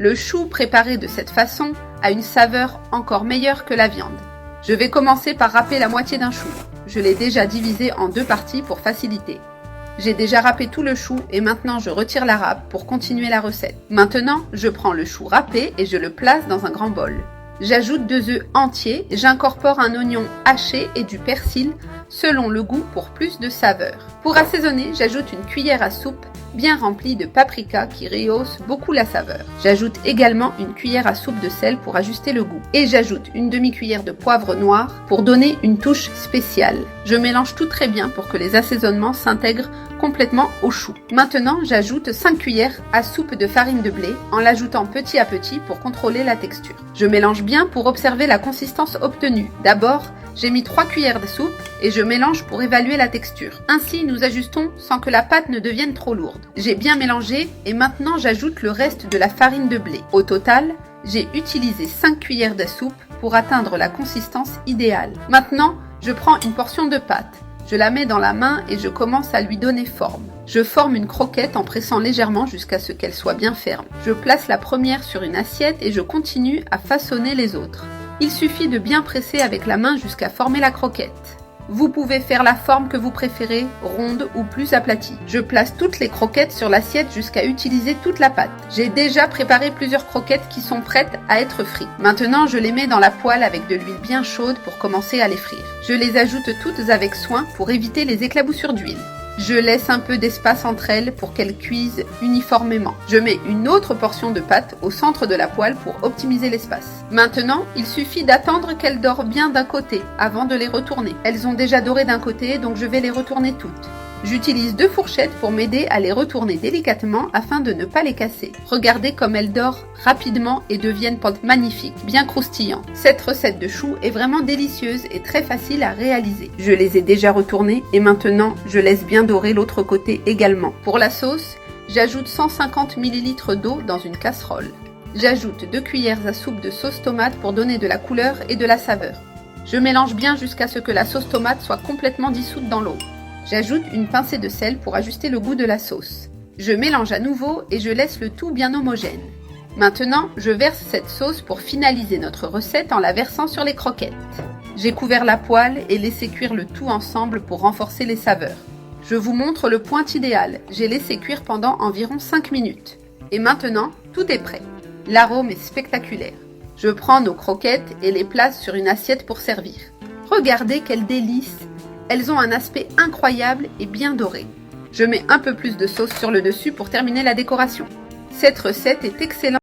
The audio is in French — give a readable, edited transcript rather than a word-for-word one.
Le chou préparé de cette façon a une saveur encore meilleure que la viande. Je vais commencer par râper la moitié d'un chou. Je l'ai déjà divisé en 2 parties pour faciliter. J'ai déjà râpé tout le chou et maintenant je retire la râpe pour continuer la recette. Maintenant, je prends le chou râpé et je le place dans un grand bol. J'ajoute 2 œufs entiers, j'incorpore un oignon haché et du persil selon le goût pour plus de saveur. Pour assaisonner, j'ajoute une cuillère à soupe bien remplie de paprika qui rehausse beaucoup la saveur. J'ajoute également une cuillère à soupe de sel pour ajuster le goût. Et j'ajoute une demi-cuillère de poivre noir pour donner une touche spéciale. Je mélange tout très bien pour que les assaisonnements s'intègrent complètement au chou. Maintenant, j'ajoute 5 cuillères à soupe de farine de blé en l'ajoutant petit à petit pour contrôler la texture. Je mélange bien pour observer la consistance obtenue. D'abord, j'ai mis 3 cuillères de soupe et je mélange pour évaluer la texture. Ainsi, nous ajustons sans que la pâte ne devienne trop lourde. J'ai bien mélangé et maintenant j'ajoute le reste de la farine de blé. Au total, j'ai utilisé 5 cuillères de soupe pour atteindre la consistance idéale. Maintenant, je prends une portion de pâte. Je la mets dans la main et je commence à lui donner forme. Je forme une croquette en pressant légèrement jusqu'à ce qu'elle soit bien ferme. Je place la première sur une assiette et je continue à façonner les autres. Il suffit de bien presser avec la main jusqu'à former la croquette. Vous pouvez faire la forme que vous préférez, ronde ou plus aplatie. Je place toutes les croquettes sur l'assiette jusqu'à utiliser toute la pâte. J'ai déjà préparé plusieurs croquettes qui sont prêtes à être frites. Maintenant, je les mets dans la poêle avec de l'huile bien chaude pour commencer à les frire. Je les ajoute toutes avec soin pour éviter les éclaboussures d'huile. Je laisse un peu d'espace entre elles pour qu'elles cuisent uniformément. Je mets une autre portion de pâte au centre de la poêle pour optimiser l'espace. Maintenant, il suffit d'attendre qu'elles dorent bien d'un côté avant de les retourner. Elles ont déjà doré d'un côté, donc je vais les retourner toutes. J'utilise 2 fourchettes pour m'aider à les retourner délicatement afin de ne pas les casser. Regardez comme elles dorent rapidement et deviennent magnifiques, bien croustillantes. Cette recette de chou est vraiment délicieuse et très facile à réaliser. Je les ai déjà retournées et maintenant je laisse bien dorer l'autre côté également. Pour la sauce, j'ajoute 150 ml d'eau dans une casserole. J'ajoute 2 cuillères à soupe de sauce tomate pour donner de la couleur et de la saveur. Je mélange bien jusqu'à ce que la sauce tomate soit complètement dissoute dans l'eau. J'ajoute une pincée de sel pour ajuster le goût de la sauce. Je mélange à nouveau et je laisse le tout bien homogène. Maintenant, je verse cette sauce pour finaliser notre recette en la versant sur les croquettes. J'ai couvert la poêle et laissé cuire le tout ensemble pour renforcer les saveurs. Je vous montre le point idéal. J'ai laissé cuire pendant environ 5 minutes. Et maintenant, tout est prêt. L'arôme est spectaculaire. Je prends nos croquettes et les place sur une assiette pour servir. Regardez quel délice! Elles ont un aspect incroyable et bien doré. Je mets un peu plus de sauce sur le dessus pour terminer la décoration. Cette recette est excellente.